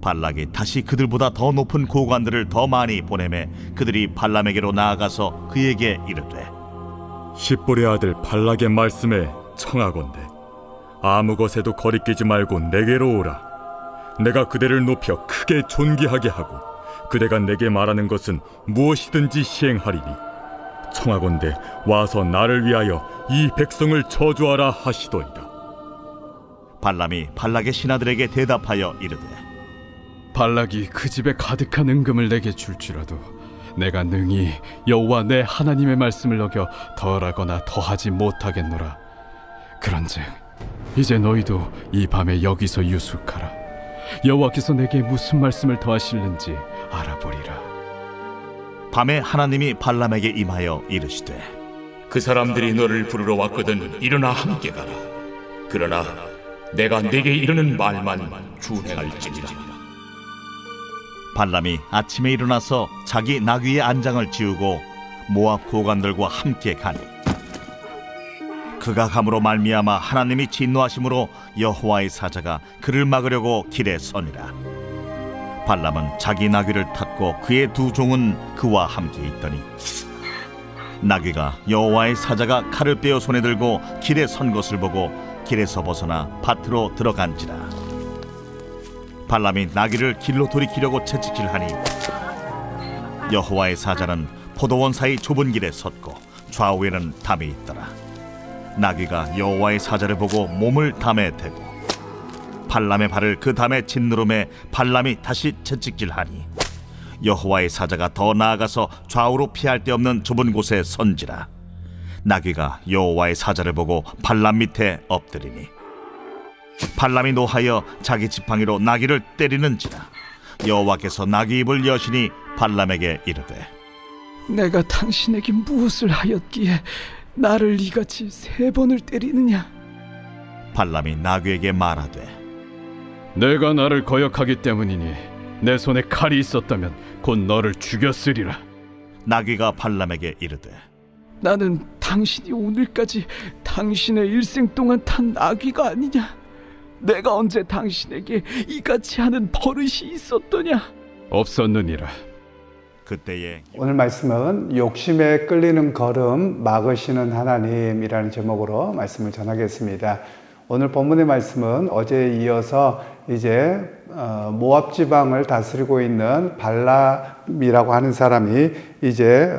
발락이 다시 그들보다 더 높은 고관들을 더 많이 보내매 그들이 발람에게로 나아가서 그에게 이르되 십볼의 아들 발락의 말씀에 청하건대 아무 것에도 거리끼지 말고 내게로 오라. 내가 그대를 높여 크게 존귀하게 하고 그대가 내게 말하는 것은 무엇이든지 시행하리니 청하건대 와서 나를 위하여 이 백성을 저주하라 하시더이다. 발람이 발락의 신하들에게 대답하여 이르되 발락이 그 집에 가득한 은금을 내게 줄지라도 내가 능히 여호와 내 하나님의 말씀을 어겨 덜하거나 더하지 못하겠노라. 그런즉 이제 너희도 이 밤에 여기서 유숙하라. 여호와께서 내게 무슨 말씀을 더하실는지 알아보리라. 밤에 하나님이 발람에게 임하여 이르시되 그 사람들이 너를 부르러 왔거든 일어나 함께 가라. 그러나 내가 네게 이르는 말만 준행할지니라. 발람이 아침에 일어나서 자기 나귀의 안장을 지우고 모압 고관들과 함께 가니 그가 감으로 말미암아 하나님이 진노하심으로 여호와의 사자가 그를 막으려고 길에 서니라. 발람은 자기 나귀를 탔고 그의 두 종은 그와 함께 있더니 나귀가 여호와의 사자가 칼을 빼어 손에 들고 길에 선 것을 보고 길에서 벗어나 밭으로 들어간지라. 발람이 나귀를 길로 돌이키려고 채찍질하니 여호와의 사자는 포도원 사이 좁은 길에 섰고 좌우에는 담이 있더라. 나귀가 여호와의 사자를 보고 몸을 담에 대고 발람의 발을 그 담에 짓누름에 발람이 다시 채찍질하니 여호와의 사자가 더 나아가서 좌우로 피할 데 없는 좁은 곳에 선지라. 나귀가 여호와의 사자를 보고 발람 밑에 엎드리니 발람이 노하여 자기 지팡이로 나귀를 때리는지라. 여호와께서 나귀 입을 여시니 발람에게 이르되 내가 당신에게 무엇을 하였기에 나를 이같이 3번을 때리느냐? 발람이 나귀에게 말하되 내가 나를 거역하기 때문이니 내 손에 칼이 있었다면 곧 너를 죽였으리라. 나귀가 발람에게 이르되 나는 당신이 오늘까지 당신의 일생 동안 탄 나귀가 아니냐? 내가 언제 당신에게 이같이 하는 버릇이 있었더냐? 없었느니라. 그때에 오늘 말씀은 욕심에 끌리는 걸음 막으시는 하나님이라는 제목으로 말씀을 전하겠습니다. 오늘 본문의 말씀은 어제에 이어서 이제 모압 지방을 다스리고 있는 발람이라고 하는 사람이 이제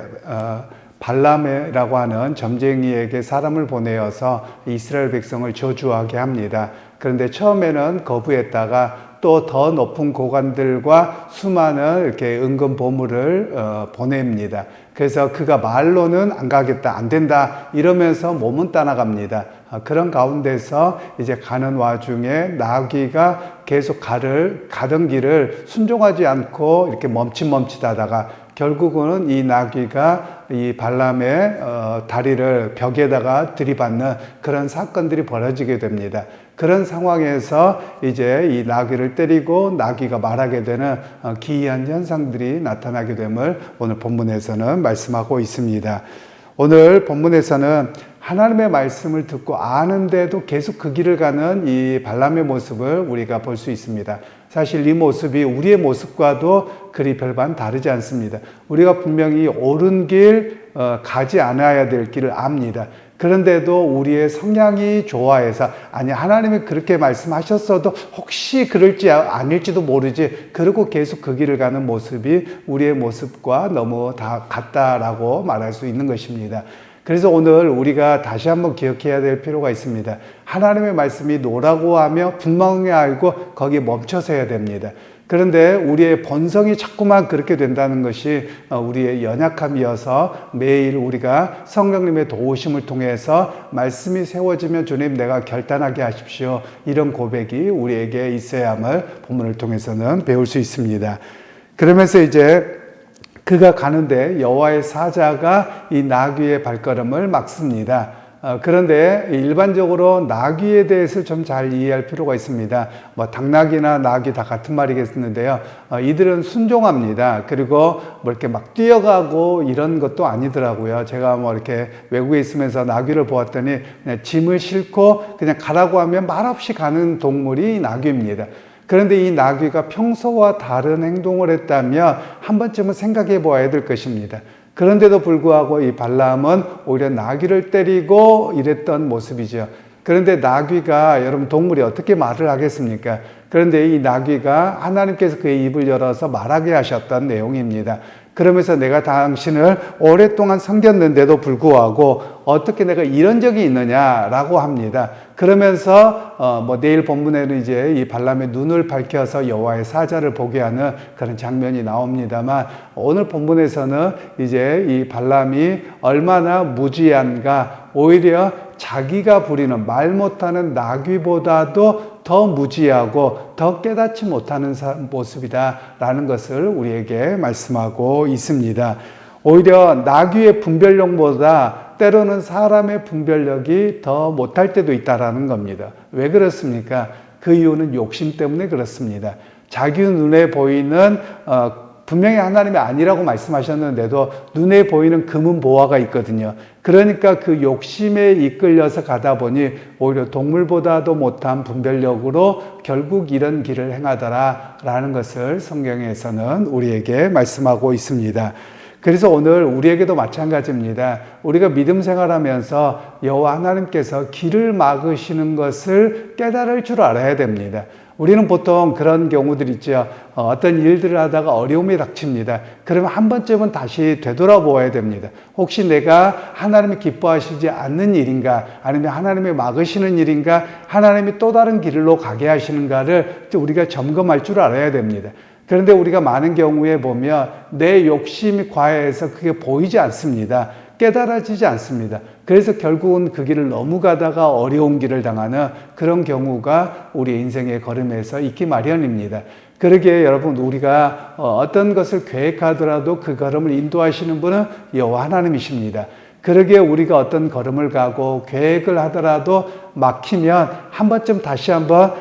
발람이라고 하는 점쟁이에게 사람을 보내어서 이스라엘 백성을 저주하게 합니다. 그런데 처음에는 거부했다가 또 더 높은 고관들과 수많은 이렇게 은금 보물을 보냅니다. 그래서 그가 말로는 안 가겠다, 안 된다 이러면서 몸은 떠나갑니다. 그런 가운데서 이제 가는 와중에 나귀가 계속 가던 길을 순종하지 않고 이렇게 멈칫멈칫하다가 결국은 이 나귀가 이 발람의 다리를 벽에다가 들이받는 그런 사건들이 벌어지게 됩니다. 그런 상황에서 이제 이 나귀를 때리고 나귀가 말하게 되는 기이한 현상들이 나타나게 됨을 오늘 본문에서는 말씀하고 있습니다. 오늘 본문에서는 하나님의 말씀을 듣고 아는데도 계속 그 길을 가는 이 발람의 모습을 우리가 볼 수 있습니다. 사실 이 모습이 우리의 모습과도 그리 별반 다르지 않습니다. 우리가 분명히 옳은 길, 가지 않아야 될 길을 압니다. 그런데도 우리의 성향이 좋아해서 아니 하나님이 그렇게 말씀하셨어도 혹시 그럴지 아닐지도 모르지 그러고 계속 그 길을 가는 모습이 우리의 모습과 너무 다 같다라고 말할 수 있는 것입니다. 그래서 오늘 우리가 다시 한번 기억해야 될 필요가 있습니다. 하나님의 말씀이 노라고 하며 분명히 알고 거기에 멈춰서야 됩니다. 그런데 우리의 본성이 자꾸만 그렇게 된다는 것이 우리의 연약함이어서 매일 우리가 성령님의 도우심을 통해서 말씀이 세워지면 주님 내가 결단하게 하십시오. 이런 고백이 우리에게 있어야 함을 본문을 통해서는 배울 수 있습니다. 그러면서 이제 그가 가는데 여호와의 사자가 이 나귀의 발걸음을 막습니다. 그런데 일반적으로 나귀에 대해서 좀 잘 이해할 필요가 있습니다. 뭐 당나귀나 나귀 다 같은 말이겠는데요. 이들은 순종합니다. 그리고 뭐 이렇게 막 뛰어가고 이런 것도 아니더라고요. 제가 뭐 이렇게 외국에 있으면서 나귀를 보았더니 그냥 짐을 싣고 그냥 가라고 하면 말없이 가는 동물이 나귀입니다. 그런데 이 나귀가 평소와 다른 행동을 했다면 한 번쯤은 생각해 보아야 될 것입니다. 그런데도 불구하고 이 발람은 오히려 나귀를 때리고 이랬던 모습이죠. 그런데 나귀가, 여러분 동물이 어떻게 말을 하겠습니까? 그런데 이 나귀가 하나님께서 그의 입을 열어서 말하게 하셨던 내용입니다. 그러면서 내가 당신을 오랫동안 섬겼는데도 불구하고 어떻게 내가 이런 적이 있느냐라고 합니다. 그러면서 내일 본문에는 이제 이 발람의 눈을 밝혀서 여호와의 사자를 보게 하는 그런 장면이 나옵니다만, 오늘 본문에서는 이제 이 발람이 얼마나 무지한가, 오히려 자기가 부리는 말 못하는 나귀보다도 더 무지하고 더 깨닫지 못하는 모습이다라는 것을 우리에게 말씀하고 있습니다. 오히려 나귀의 분별력보다 때로는 사람의 분별력이 더 못할 때도 있다라는 겁니다. 왜 그렇습니까? 그 이유는 욕심 때문에 그렇습니다. 자기 눈에 보이는 분명히 하나님이 아니라고 말씀하셨는데도 눈에 보이는 금은 보화가 있거든요. 그러니까 그 욕심에 이끌려서 가다 보니 오히려 동물보다도 못한 분별력으로 결국 이런 길을 행하더라라는 것을 성경에서는 우리에게 말씀하고 있습니다. 그래서 오늘 우리에게도 마찬가지입니다. 우리가 믿음 생활하면서 여호와 하나님께서 길을 막으시는 것을 깨달을 줄 알아야 됩니다. 우리는 보통 그런 경우들 있죠. 어떤 일들을 하다가 어려움이 닥칩니다. 그러면 한 번쯤은 다시 되돌아보아야 됩니다. 혹시 내가 하나님이 기뻐하시지 않는 일인가, 아니면 하나님이 막으시는 일인가, 하나님이 또 다른 길로 가게 하시는가를 우리가 점검할 줄 알아야 됩니다. 그런데 우리가 많은 경우에 보면 내 욕심이 과해서 그게 보이지 않습니다. 깨달아지지 않습니다. 그래서 결국은 그 길을 넘어가다가 어려운 길을 당하는 그런 경우가 우리 인생의 걸음에서 있기 마련입니다. 그러기에 여러분, 우리가 어떤 것을 계획하더라도 그 걸음을 인도하시는 분은 여호와 하나님이십니다. 그러기에 우리가 어떤 걸음을 가고 계획을 하더라도 막히면 한 번쯤 다시 한번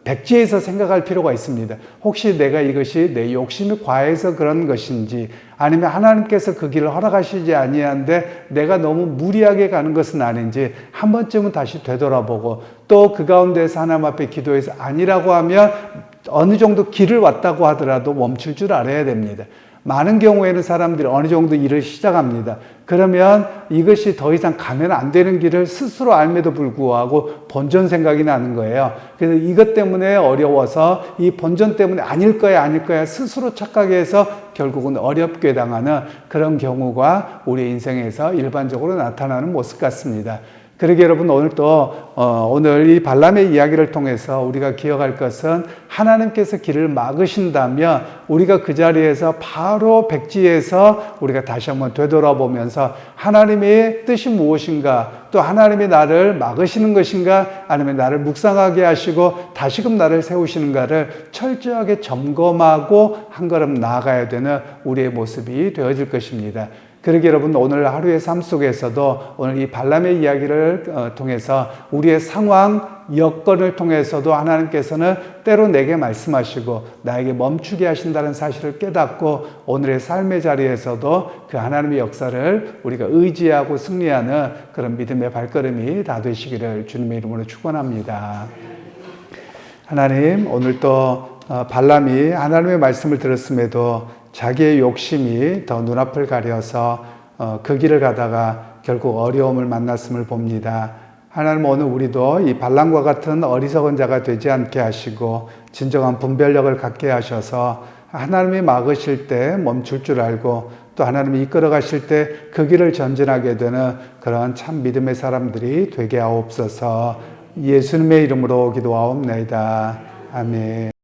백지에서 생각할 필요가 있습니다. 혹시 내가 이것이 내 욕심이 과해서 그런 것인지, 아니면 하나님께서 그 길을 허락하시지 아니한데 내가 너무 무리하게 가는 것은 아닌지 한 번쯤은 다시 되돌아보고, 또 그 가운데서 하나님 앞에 기도해서 아니라고 하면 어느 정도 길을 왔다고 하더라도 멈출 줄 알아야 됩니다. 많은 경우에는 사람들이 어느 정도 일을 시작합니다. 그러면 이것이 더 이상 가면 안 되는 길을 스스로 알면도 불구하고 본전 생각이 나는 거예요. 그래서 이것 때문에 어려워서 이 본전 때문에 아닐 거야 스스로 착각해서 결국은 어렵게 당하는 그런 경우가 우리 인생에서 일반적으로 나타나는 모습 같습니다. 그러게 여러분, 오늘 이 발람의 이야기를 통해서 우리가 기억할 것은, 하나님께서 길을 막으신다면 우리가 그 자리에서 바로 백지에서 우리가 다시 한번 되돌아보면서 하나님의 뜻이 무엇인가, 또 하나님이 나를 막으시는 것인가, 아니면 나를 묵상하게 하시고 다시금 나를 세우시는가를 철저하게 점검하고 한 걸음 나아가야 되는 우리의 모습이 되어질 것입니다. 그러기 여러분, 오늘 하루의 삶 속에서도 오늘 이 발람의 이야기를 통해서 우리의 상황, 여건을 통해서도 하나님께서는 때로 내게 말씀하시고 나에게 멈추게 하신다는 사실을 깨닫고, 오늘의 삶의 자리에서도 그 하나님의 역사를 우리가 의지하고 승리하는 그런 믿음의 발걸음이 다 되시기를 주님의 이름으로 축원합니다. 하나님, 오늘 또 발람이 하나님의 말씀을 들었음에도 자기의 욕심이 더 눈앞을 가려서 그 길을 가다가 결국 어려움을 만났음을 봅니다. 하나님, 오늘 우리도 이 발람과 같은 어리석은 자가 되지 않게 하시고 진정한 분별력을 갖게 하셔서 하나님이 막으실 때 멈출 줄 알고, 또 하나님이 이끌어 가실 때 그 길을 전진하게 되는 그런 참 믿음의 사람들이 되게 하옵소서. 예수님의 이름으로 기도하옵나이다. 아멘.